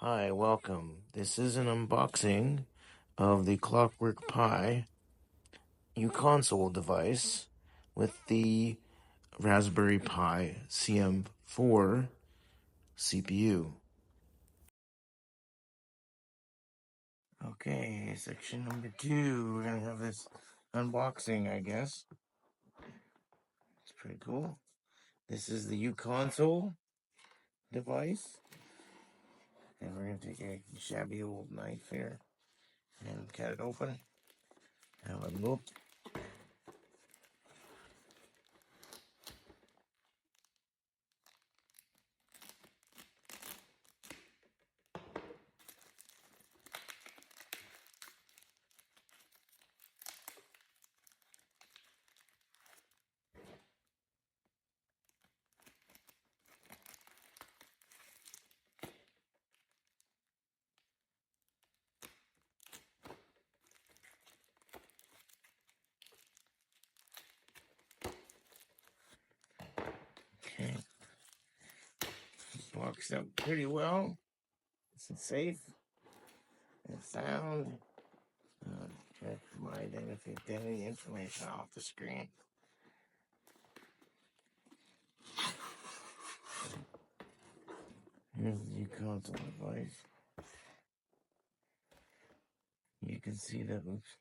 Hi, welcome. This is an unboxing of the Clockwork Pi uconsole device with the Raspberry Pi CM4 CPU. Okay, section number 2. We're gonna have this unboxing, I guess. It's pretty cool. This is the uconsole device. And we're gonna take a shabby old knife here and cut it open. Have a look. Okay. Works out pretty well. It's safe and sound. Check my identity information off the screen. Here's the console device. You can see that looks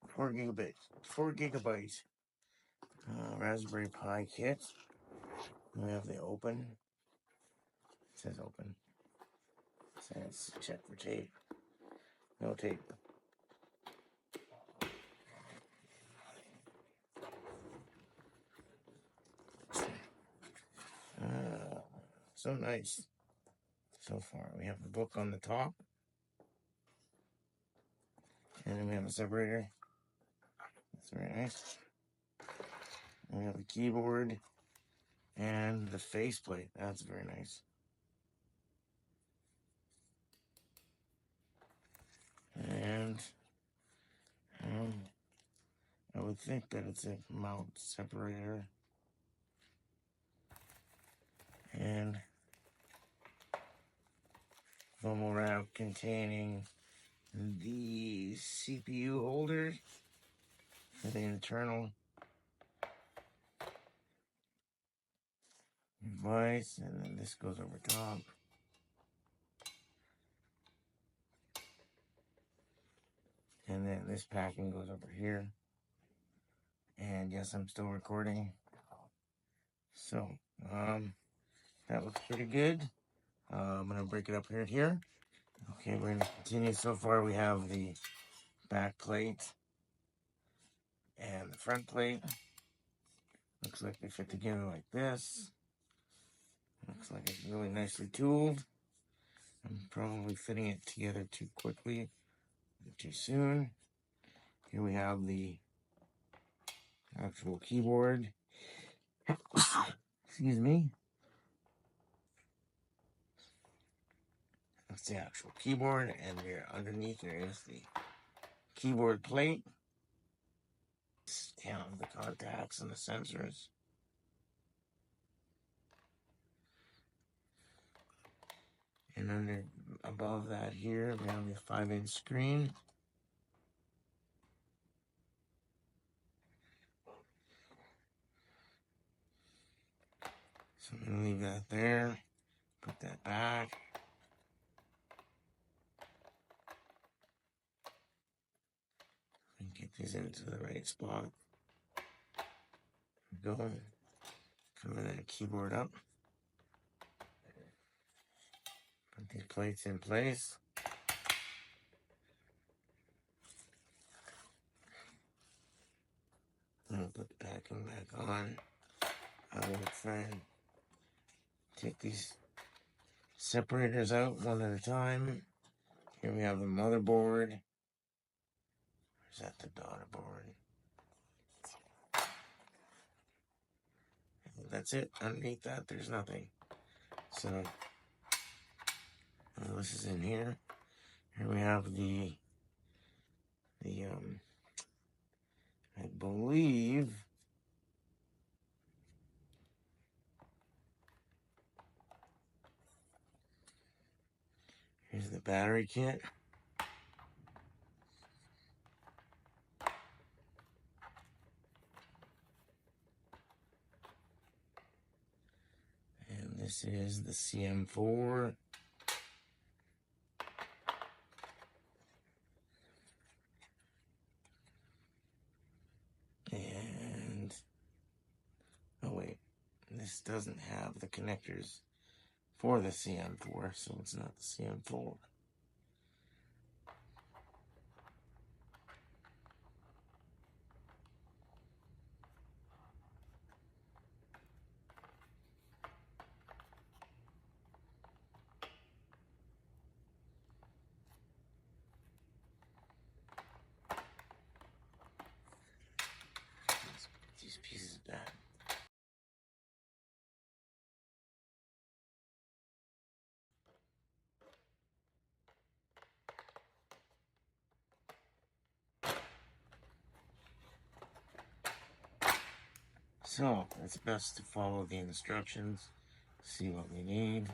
4 gigabytes. Raspberry Pi kit. We have the open. It says open. It says check for tape. No tape. So nice. So far, we have the book on the top, and then we have a separator. That's very nice. And we have the keyboard and the faceplate. That's very nice. And I would think that it's a mount separator. And bubble wrap containing the CPU holder for the internal device, and then this goes over top. And then this packing goes over here. And yes, I'm still recording. So, that looks pretty good. I'm gonna break it up here. Okay, we're gonna continue. So far, we have the back plate and the front plate. Looks like they fit together like this. Looks like it's really nicely tooled. I'm probably fitting it together too quickly, too soon. Here we have the actual keyboard. Excuse me. That's the actual keyboard, and there underneath there is the keyboard plate. Down the contacts and the sensors. And above that here, we have the 5-inch screen. So I'm gonna leave that there, put that back. And get these into the right spot. Go. Cover that keyboard up. Put these plates in place. I'll put the packing back on. I'm gonna try and take these separators out one at a time. Here we have the motherboard. Is that the daughter board? That's it. Underneath that, there's nothing. So, this is in here. Here we have the I believe Here's the battery kit. And this is the CM4. And, oh wait, this doesn't have the connectors for the CM4, so it's not the CM4. These pieces back. So, it's best to follow the instructions, see what we need.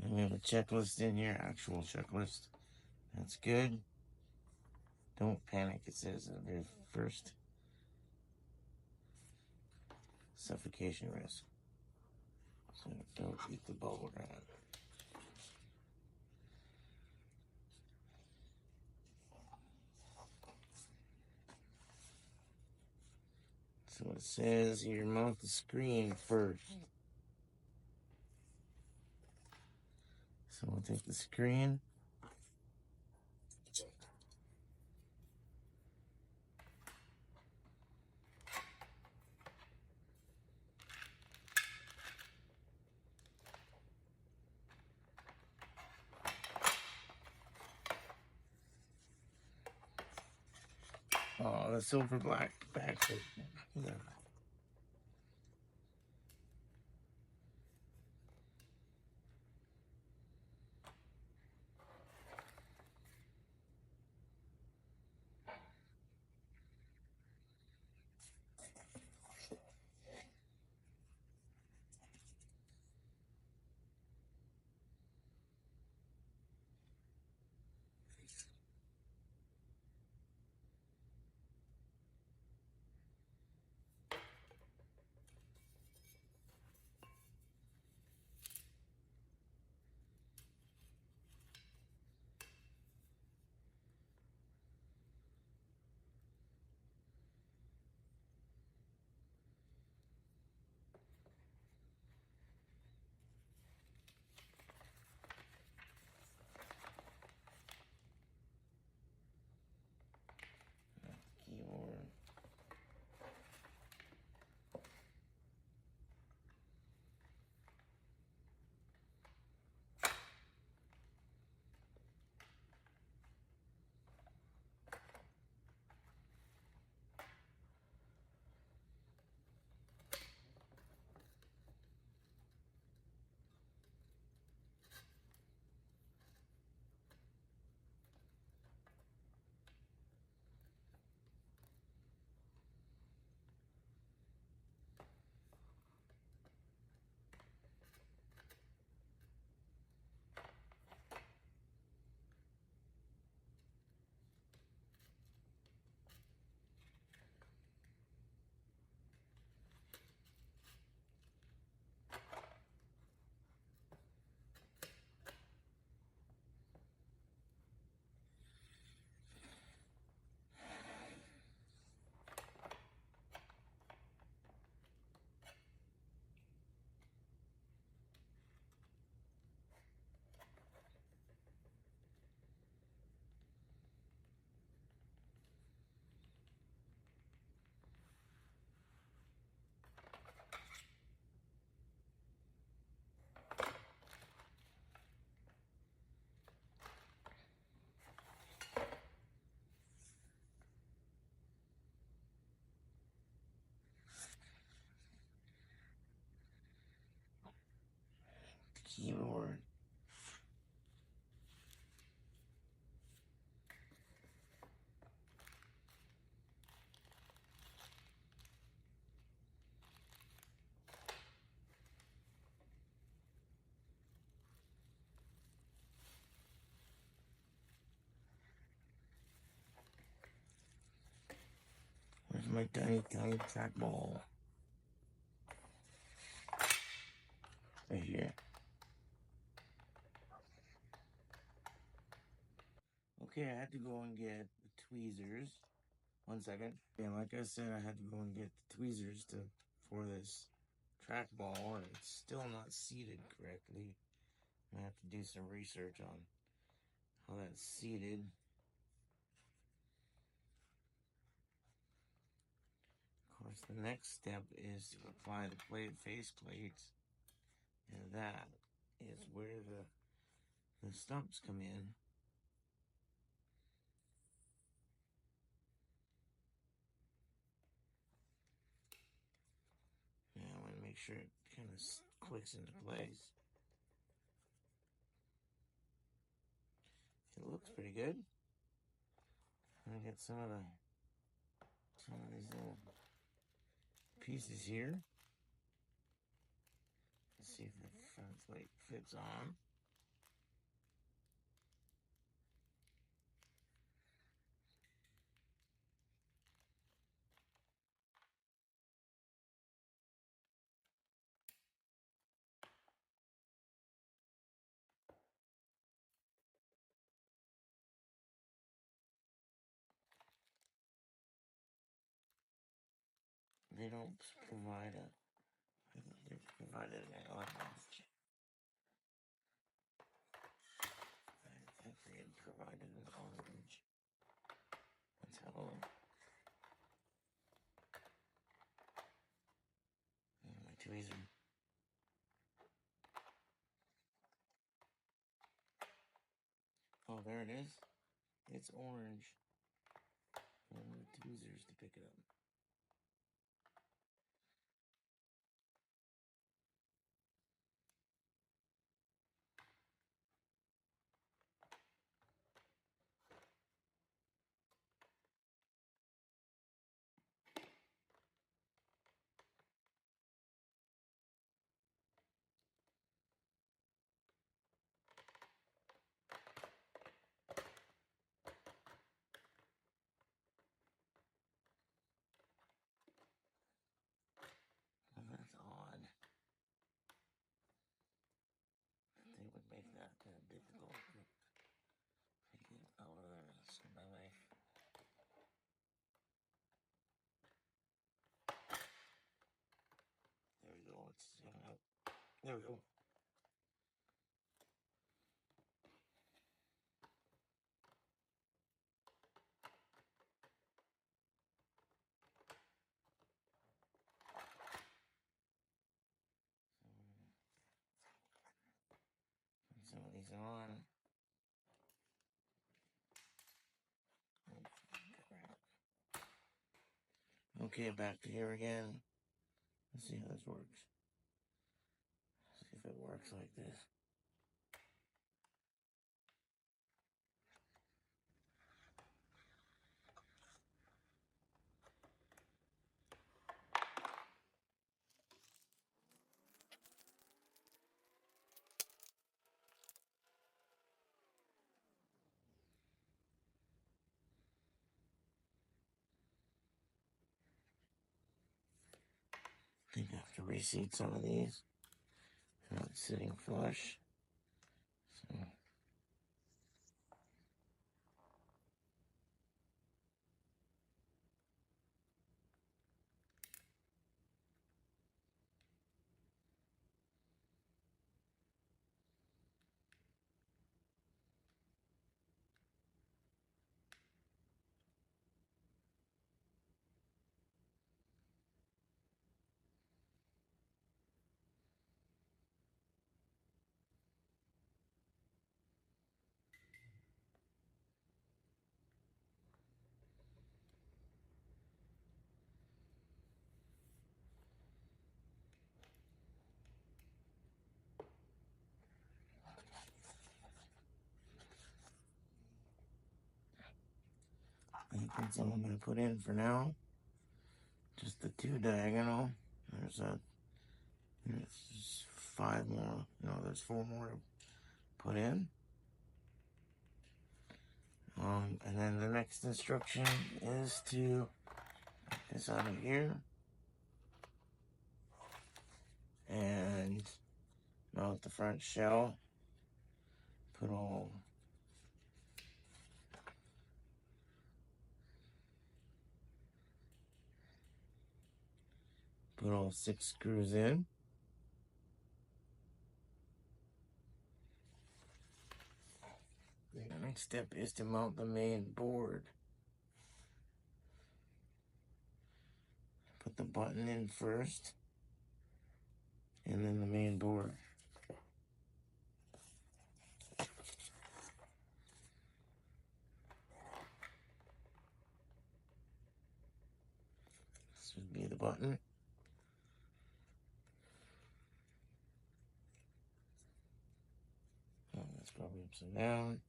And we have a checklist in here, actual checklist. That's good. Don't panic, it says at the very first. Suffocation risk. So don't eat the bubble wrap. So it says here, mount the screen first. So we'll take the screen. Oh, the silver black back. Yeah. Keyboard. Keyboard. my tiny trackball. Right here. Okay, I had to go and get the tweezers. 1 second. Yeah, like I said, I had to go and get the tweezers for this trackball, and it's still not seated correctly. I have to do some research on how that's seated. Of course, the next step is to apply the face plates, and that is where the stumps come in. Yeah, I want to make sure it kind of clicks into place. It looks pretty good. I get some of these little pieces here. Let's see if the front plate fits on. They don't provide I think they provided an orange. I think they had provided an orange. Let's have a look. My tweezer. Oh, there it is. It's orange. And the tweezers to pick it up. Well, that's odd. They would make that difficult to pick it out of there. So my life. There we go. It's out. There we go. Put some of these on. Okay, back to here again. Let's see how this works. See if it works like this. I think I have to reseat some of these. They're not sitting flush. So. I think that's all I'm going to put in for now. Just the 2 diagonal. There's 5 more. No, there's 4 more to put in. And then the next instruction is to this out of here. And mount the front shell. Put all Put all 6 screws in. The next step is to mount the main board. Put the button in first, and then the main board. This would be the button. Oh, that's probably upside down.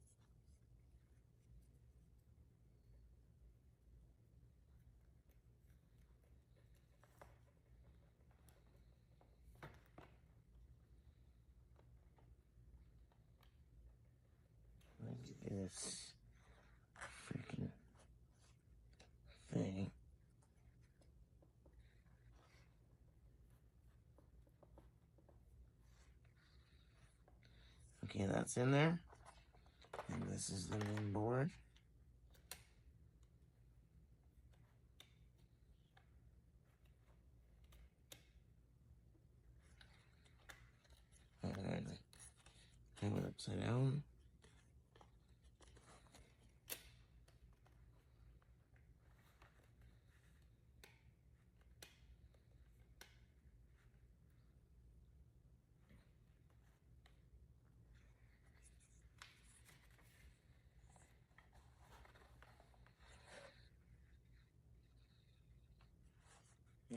Look at this freaking thing. Okay, that's in there. And this is the main board. Alright, have it upside down.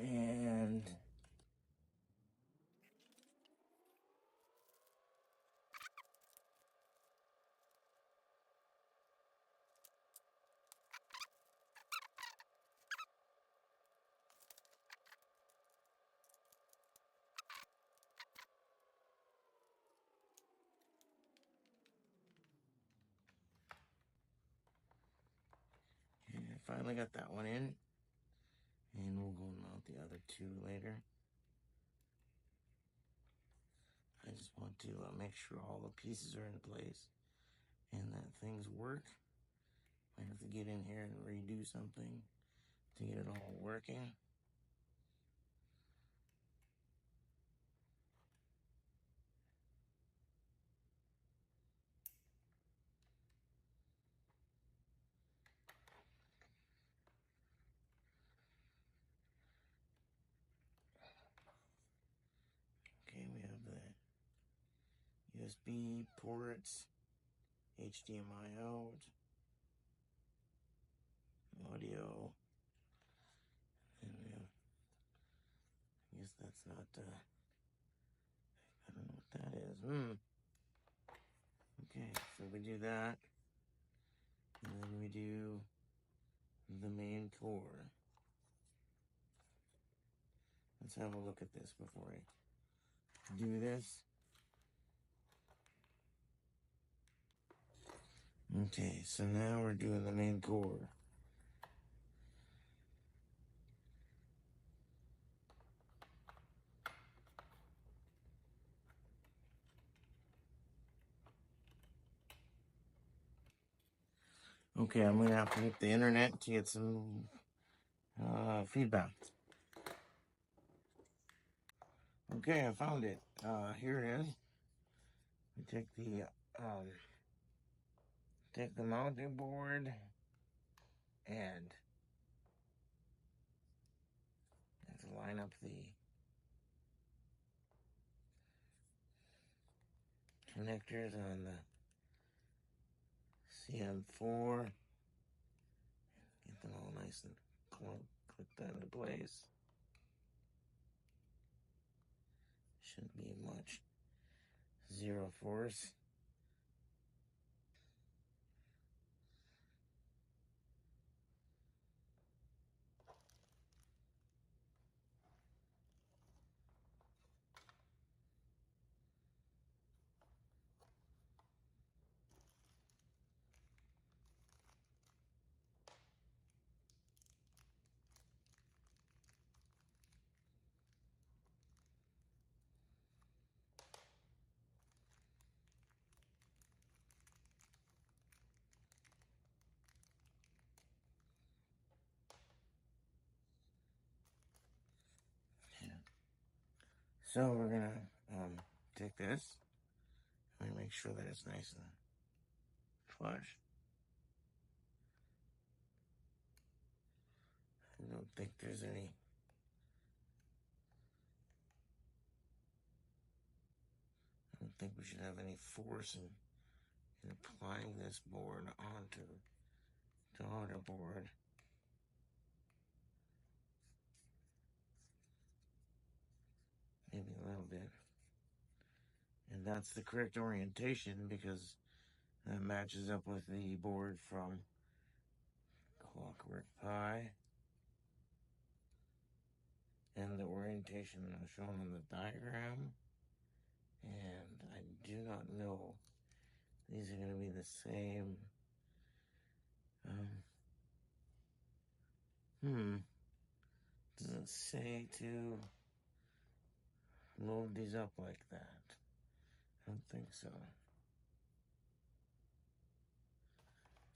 And I finally got that one in. And we'll go mount the other 2 later. I just want to make sure all the pieces are in place and that things work. I have to get in here and redo something to get it all working. Okay, we have the USB ports, HDMI out, audio, and we have, I guess that's not, I don't know what that is. Okay, so we do that, and then we do the main core. Let's have a look at this before I do this. Okay, so now we're doing the main core. Okay, I'm gonna have to hit the internet to get some feedback. Okay, I found it. Here it is. We take the mounting board and have to line up the connectors on the CM4. Get them all nice and click that into place. Shouldn't be much. 0 force. So we're gonna take this and make sure that it's nice and flush. I don't think there's any. I don't think we should have any force in applying this board onto the other board. Maybe a little bit. And that's the correct orientation because that matches up with the board from Clockwork Pie. And the orientation shown on the diagram. And I do not know. These are going to be the same. Doesn't say to load these up like that. I don't think so.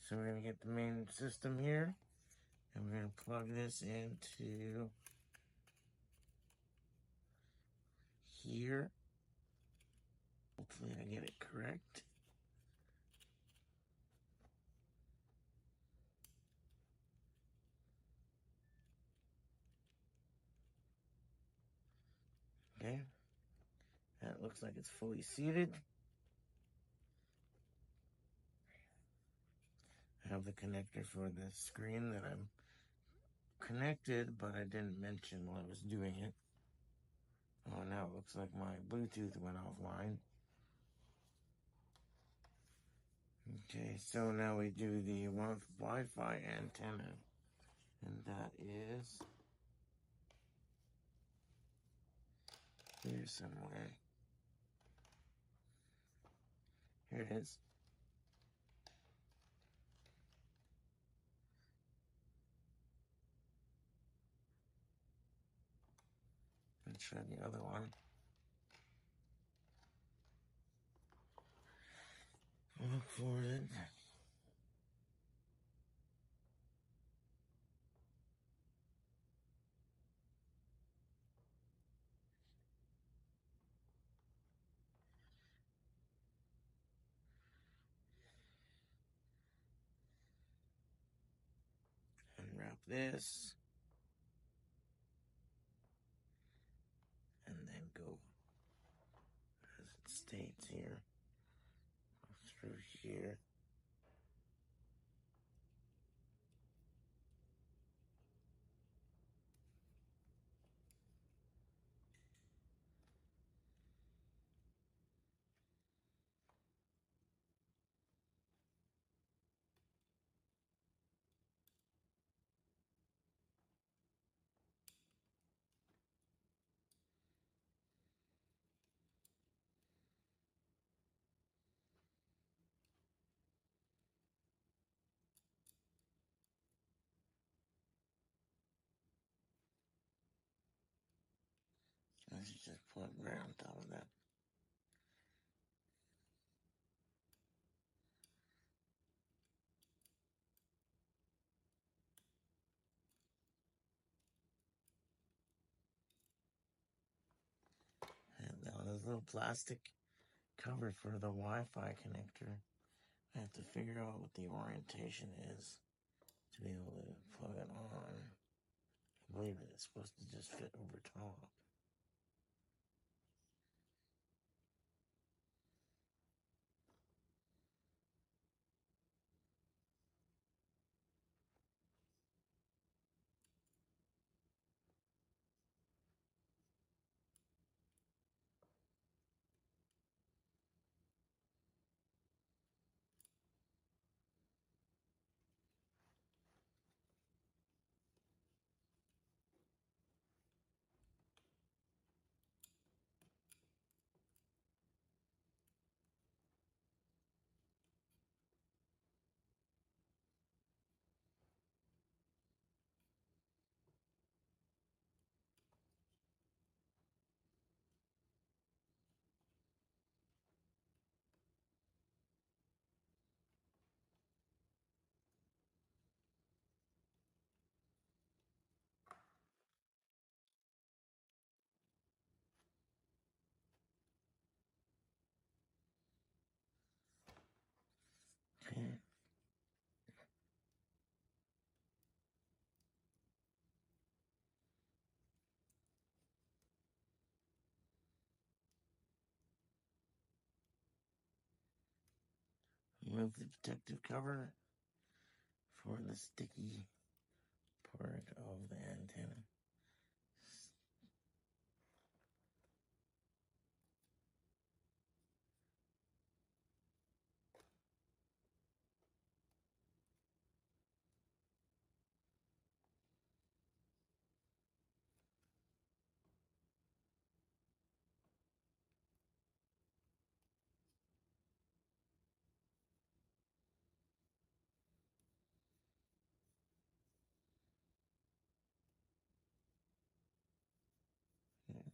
So we're going to get the main system here. And we're going to plug this into here. Hopefully I get it correct. Okay. That looks like it's fully seated. I have the connector for the screen that I'm connected, but I didn't mention while I was doing it. Oh, now it looks like my Bluetooth went offline. Okay, so now we do the Wi-Fi antenna, and that is here somewhere. Here it is. Let's try the other one. Look for it. Unwrap this. And then go, as it states here, through here. I should just plug right on top of that. And now this little plastic cover for the Wi-Fi connector. I have to figure out what the orientation is to be able to plug it on. I believe it's supposed to just fit over top. remove the protective cover for the sticky part of the antenna.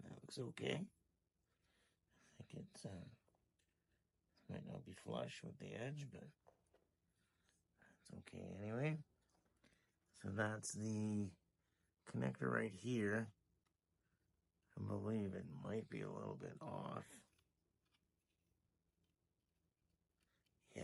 That looks okay. I think it's might not be flush with the edge, but it's okay anyway. So that's the connector right here. I believe it might be a little bit off. Yeah.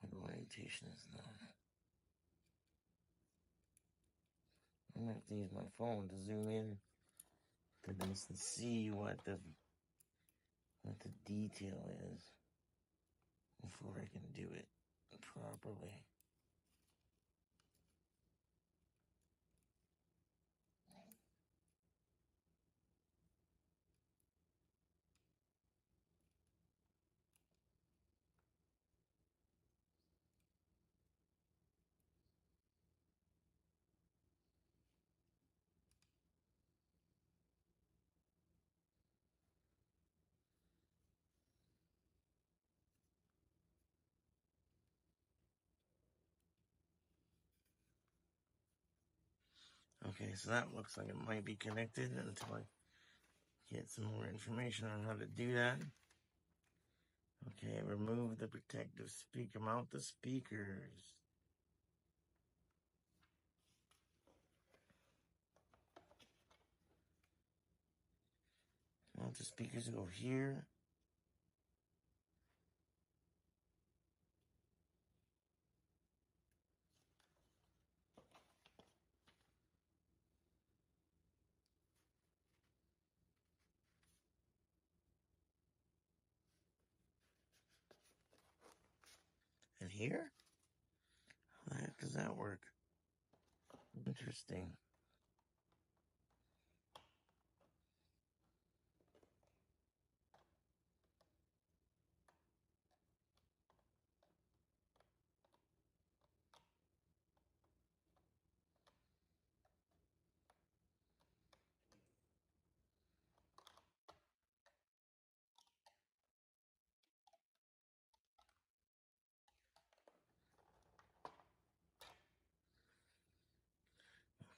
What orientation is that? I'm gonna have to use my phone to zoom in to this and see what the detail is before I can do it properly. Okay, so that looks like it might be connected until I get some more information on how to do that. Okay, remove the protective speaker. Mount the speakers. Mount the speakers go here. And here? How the heck does that work? Interesting.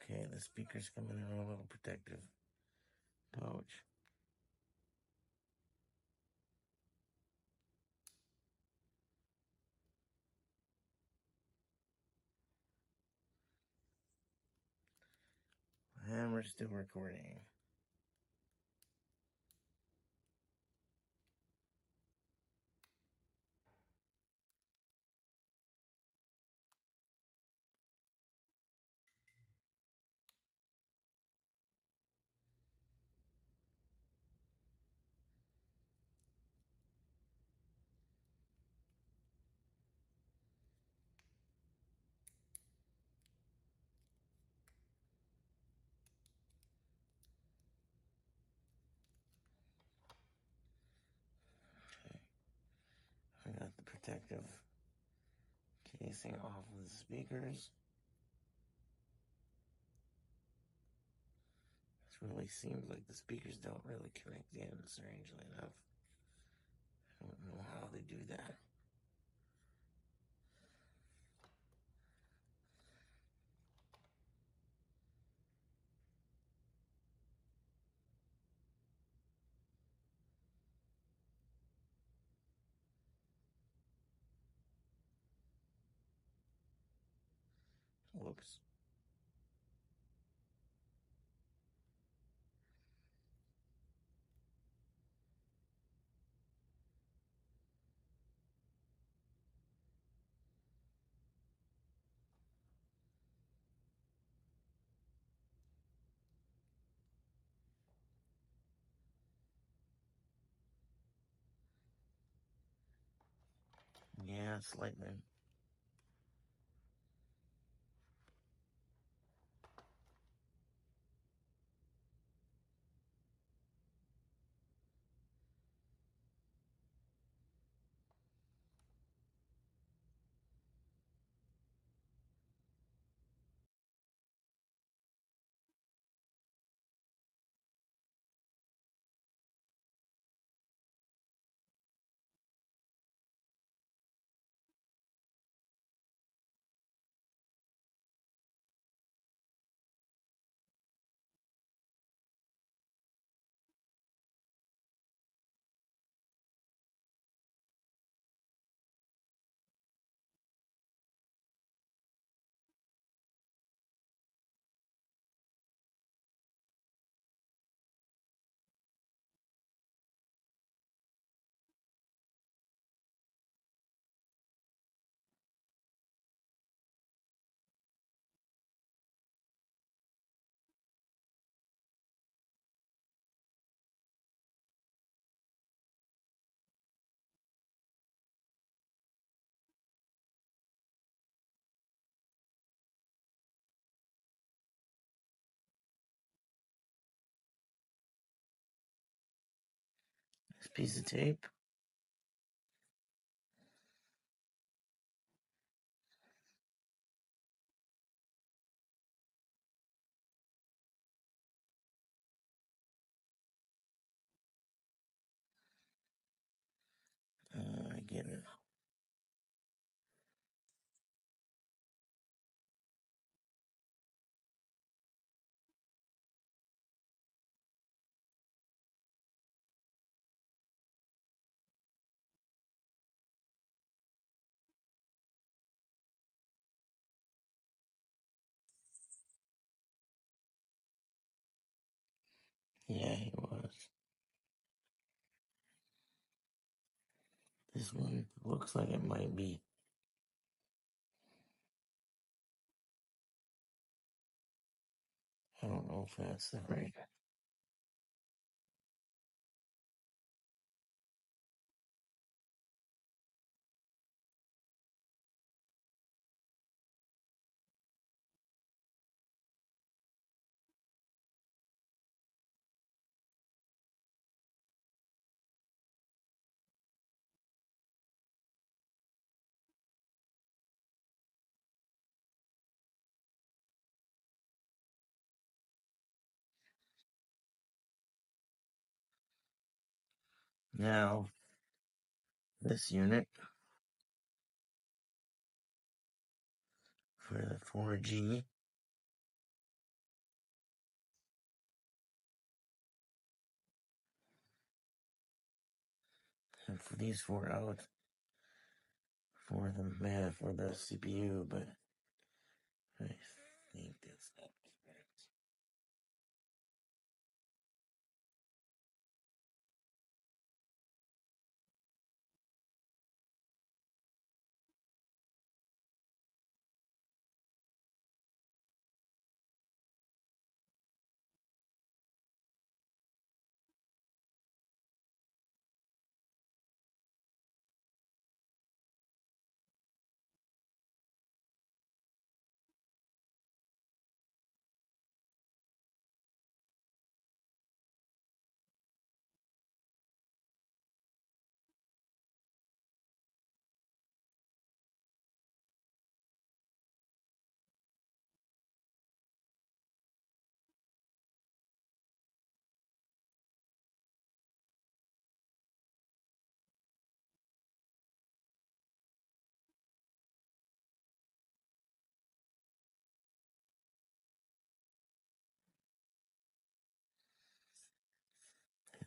Okay, the speakers come in a little protective pouch. And we're still recording. Okay. I got the protective casing off of the speakers. This really seems like the speakers don't really connect in, strangely enough. I don't know how they do that. Oops. Yeah, slightly. This piece of tape. I get it. Yeah, he was. This one looks like it might be. I don't know if that's the right. Now, this unit for the 4G and for these four out for the CPU, but I think that's not correct.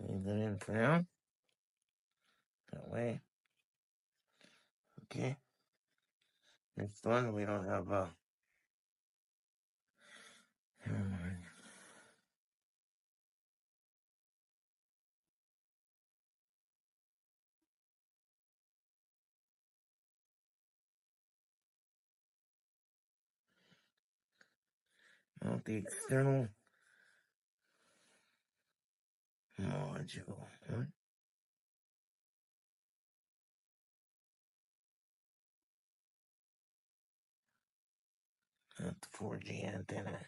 Leave that in for now. That way. Okay. Next one, we don't have Never mind. Mount the external module. What? Not the 4G antenna.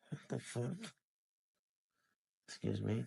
What the fuck? Excuse me.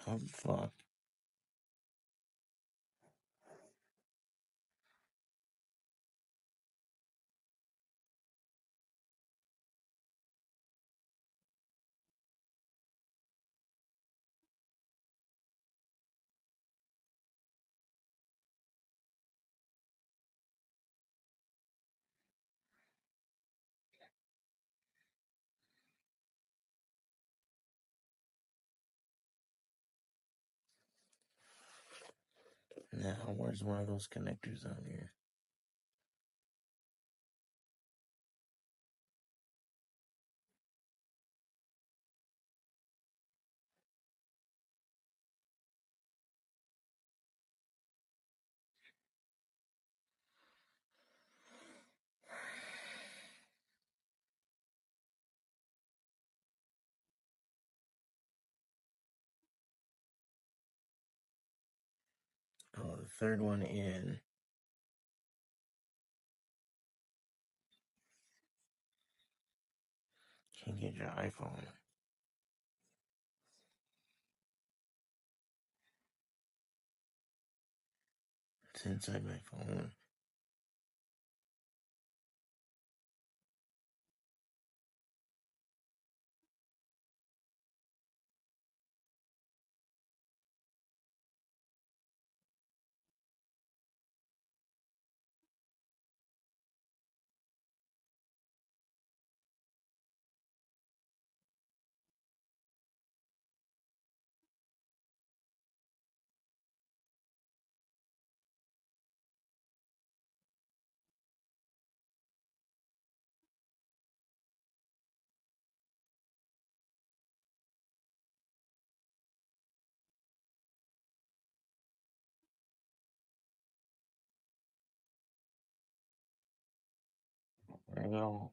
Oh, fuck. Now, where's one of those connectors on here? Oh, the third one in. Can't get your iPhone. It's inside my phone. There you go.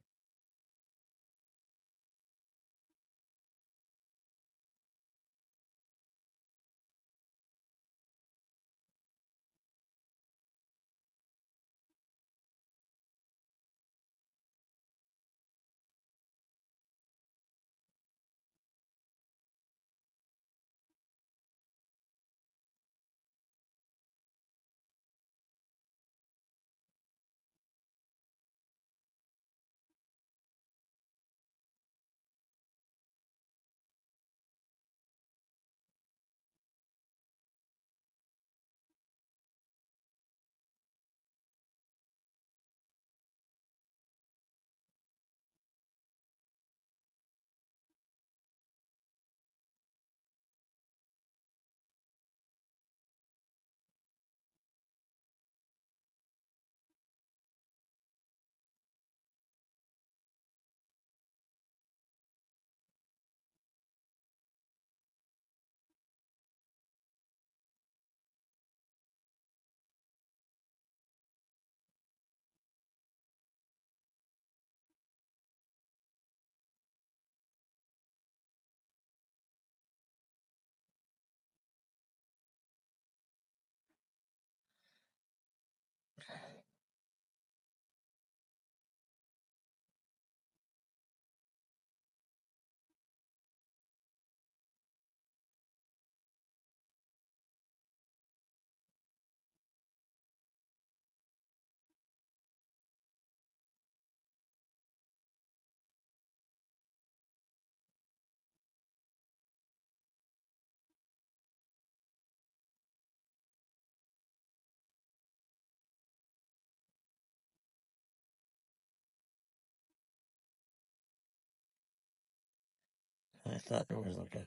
thought there was like a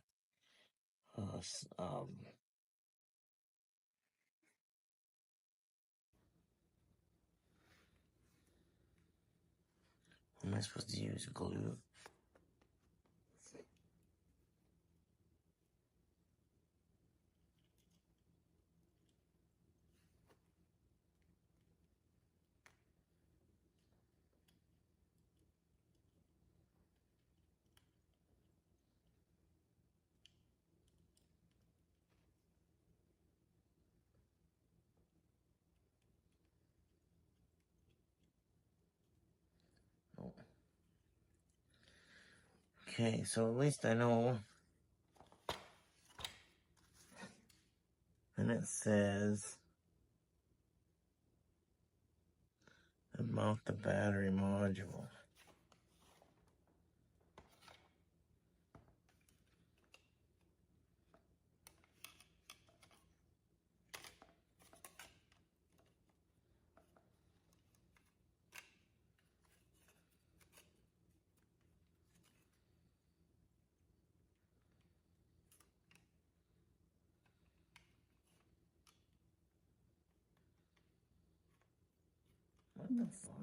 am I supposed to use glue? Oh. Okay, so at least I know. And it says mount the battery module. What the fuck?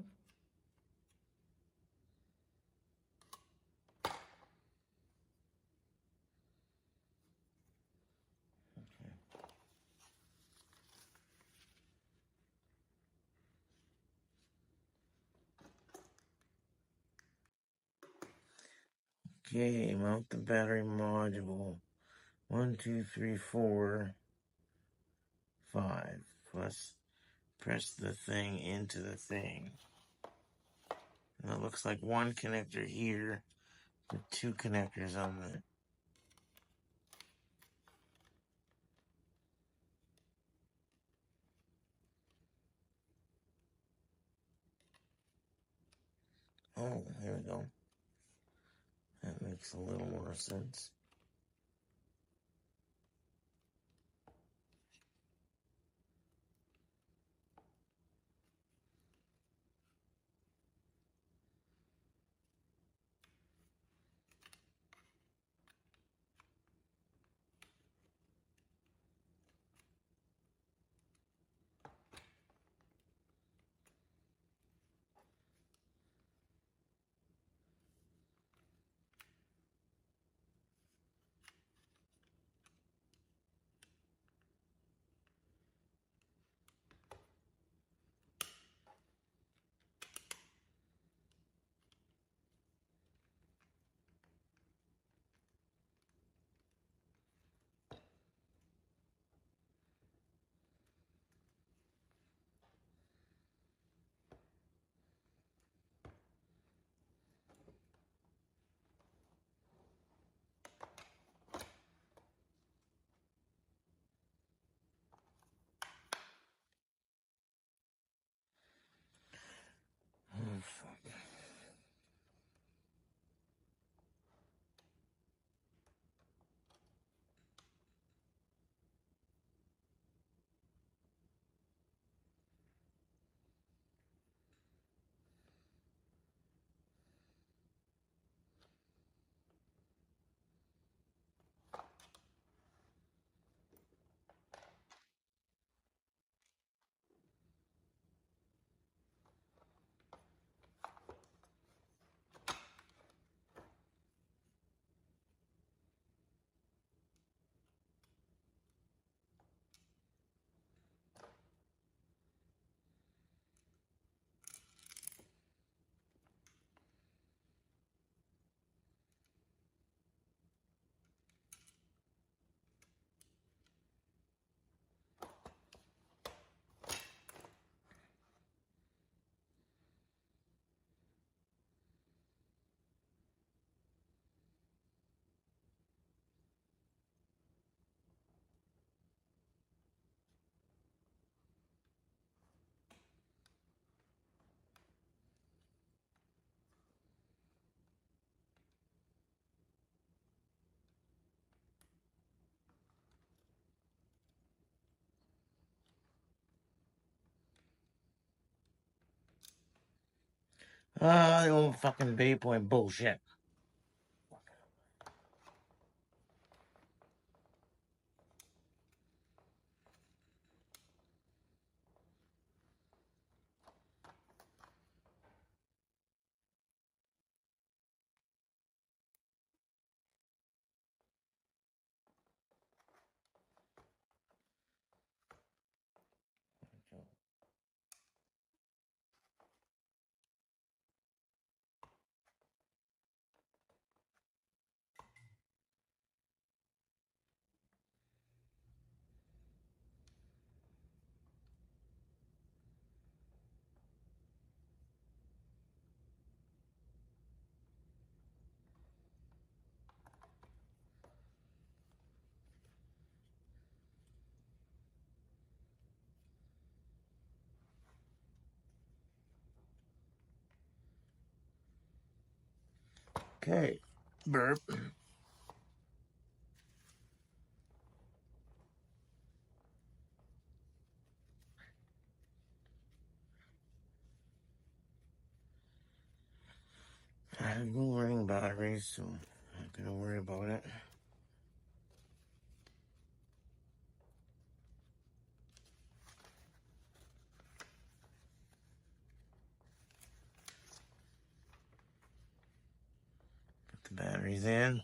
Okay, mount the battery module. 1, 2, 3, 4, 5. Plus, press the thing into the thing. And it looks like one connector here with two connectors on the. Oh, here we go. That makes a little more sense. Oh, fuck. Ah, the old fucking Bay Point bullshit. Okay. Burp. I have no running batteries, so I'm not gonna worry about it. Put the batteries in.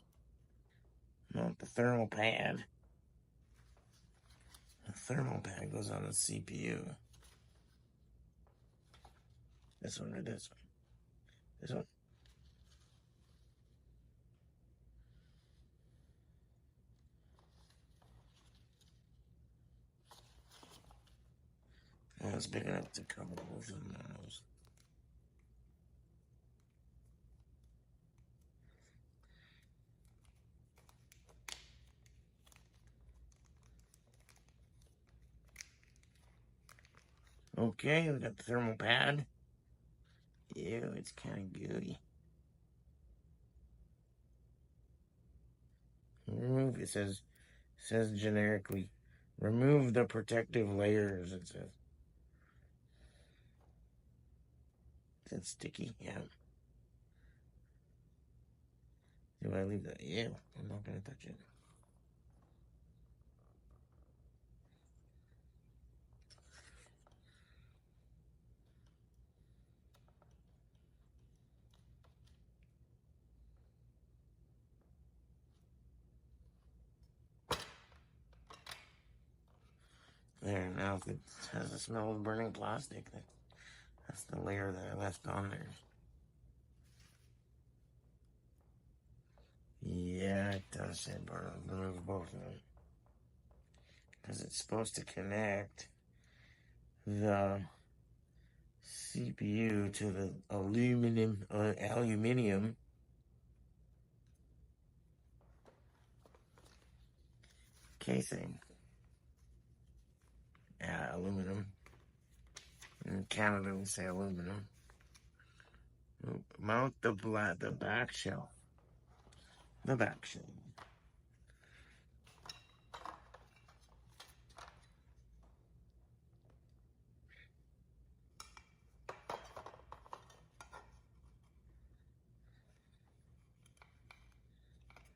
Mount the thermal pad. The thermal pad goes on the CPU. This one or this one? This one? Oh, it's big enough to cover both of them. Okay, we got the thermal pad. Ew, it's kind of gooey. Remove, it says generically, remove the protective layers, it says. It's sticky, yeah. Do I leave that? Ew, I'm not gonna touch it. There, now if it has the smell of burning plastic, that's the layer that I left on there. Yeah, it does say remove both of them. Because it's supposed to connect the CPU to the aluminium casing. Yeah, aluminum. In Canada, we say aluminum. Mount the back shell. The back shell.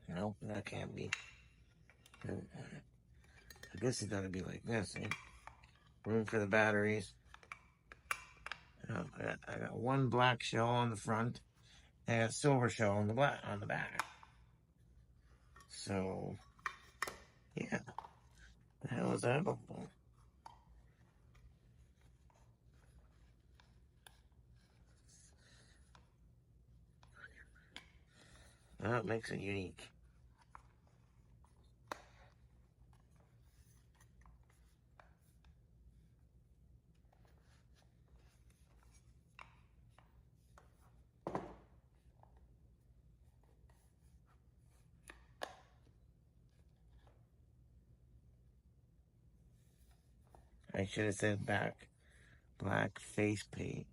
Nope, that can't be. I guess it's gotta be like this, eh? Room for the batteries. I got one black shell on the front and a silver shell on the back. So, yeah. The hell is that about? That makes it unique. I should have said black faceplate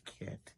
kit.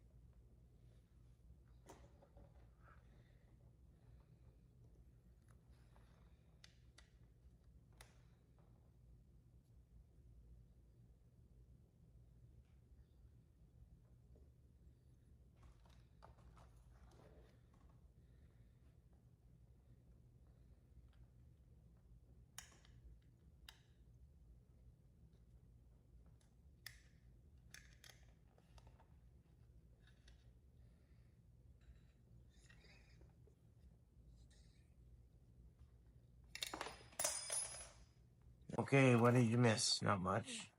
Okay, what did you miss? Not much.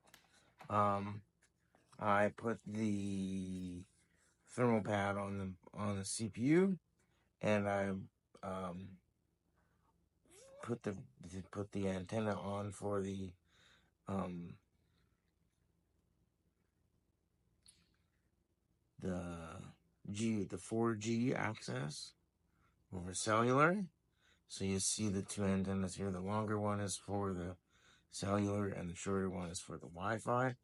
I put the thermal pad on the CPU, and I put the antenna on for um the 4G access over cellular. So you see the two antennas here. The longer one is for the cellular, and the shorter one is for the Wi-Fi.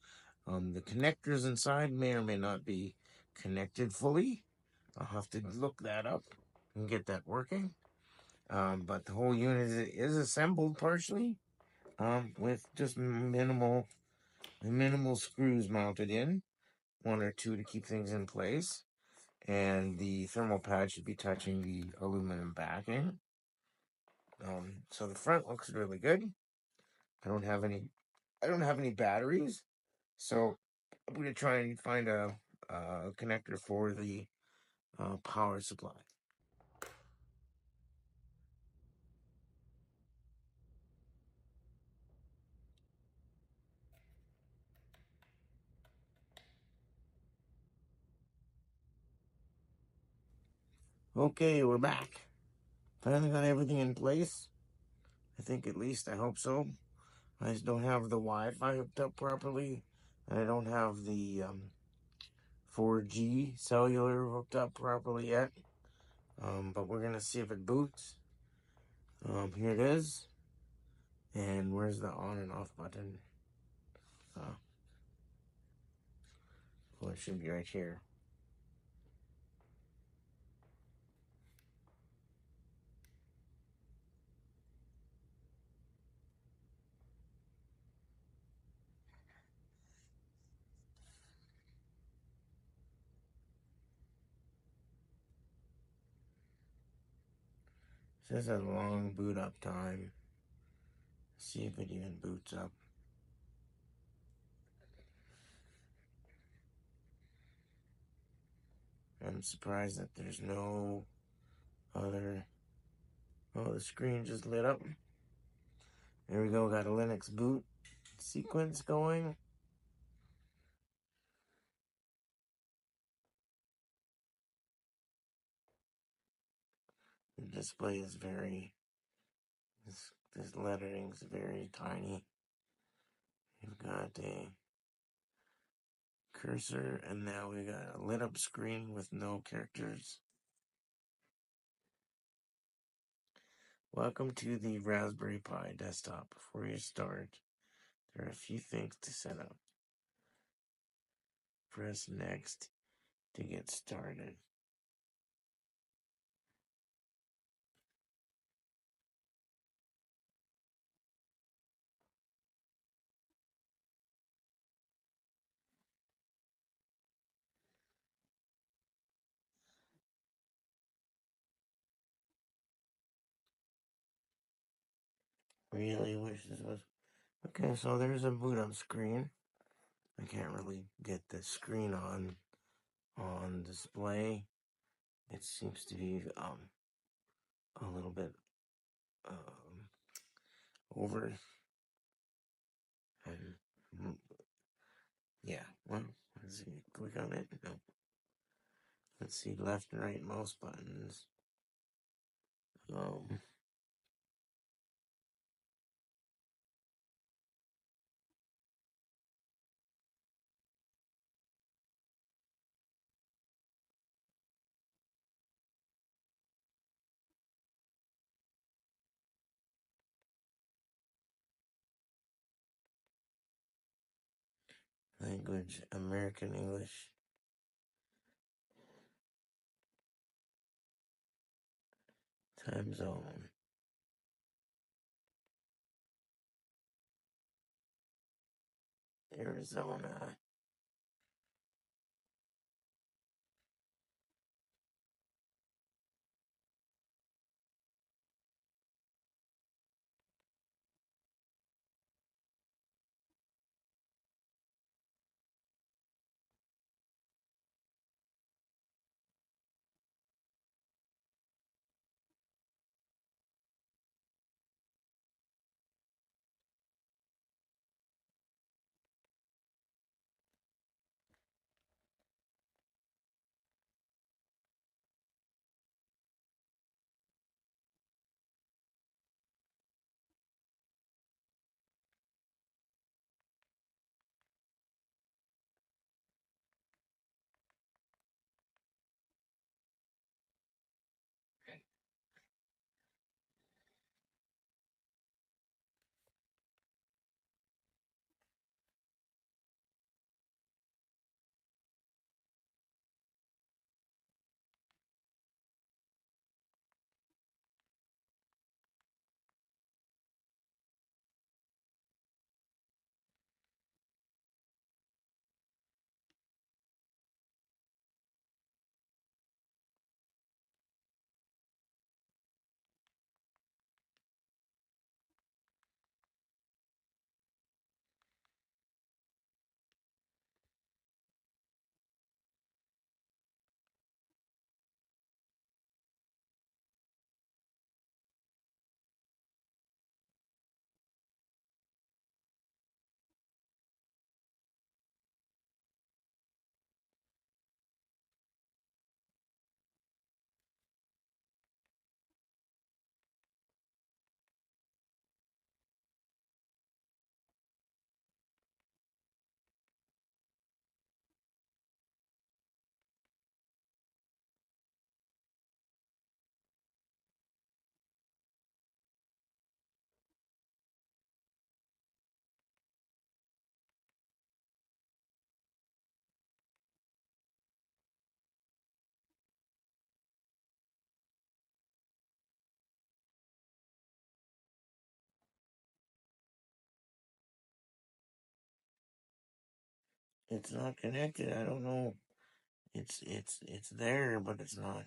The connectors inside may or may not be connected fully. I'll have to look that up and get that working. But the whole unit is assembled partially with just minimal screws mounted in, one or two to keep things in place. And the thermal pad should be touching the aluminum backing. So the front looks really good. I don't have any batteries, so I'm gonna try and find a connector for the power supply. Okay, we're back. Finally got everything in place. I think at least, I hope so. I just don't have the Wi-Fi hooked up properly. And I don't have the 4G cellular hooked up properly yet. But we're gonna see if it boots. Here it is. And where's the on and off button? Oh, it should be right here. It says a long boot up time. See if it even boots up. I'm surprised that there's no other. Oh, the screen just lit up. There we go. Got a Linux boot sequence going. The display is very. This lettering is very tiny. You've got a cursor, and now we got a lit up screen with no characters. Welcome to the Raspberry Pi desktop. Before you start, there are a few things to set up. Press next to get started. Really wish this was. Okay, so there's a boot up screen. I can't really get the screen on display. It seems to be a little bit over, and yeah, well, let's see, click on it. No, let's see, left and right mouse buttons. Language, American English. Time zone. Arizona. It's not connected. I don't know. It's there, but it's not.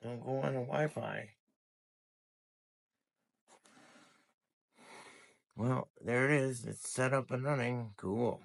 Don't go on the Wi-Fi. Well, there it is. It's set up and running. Cool.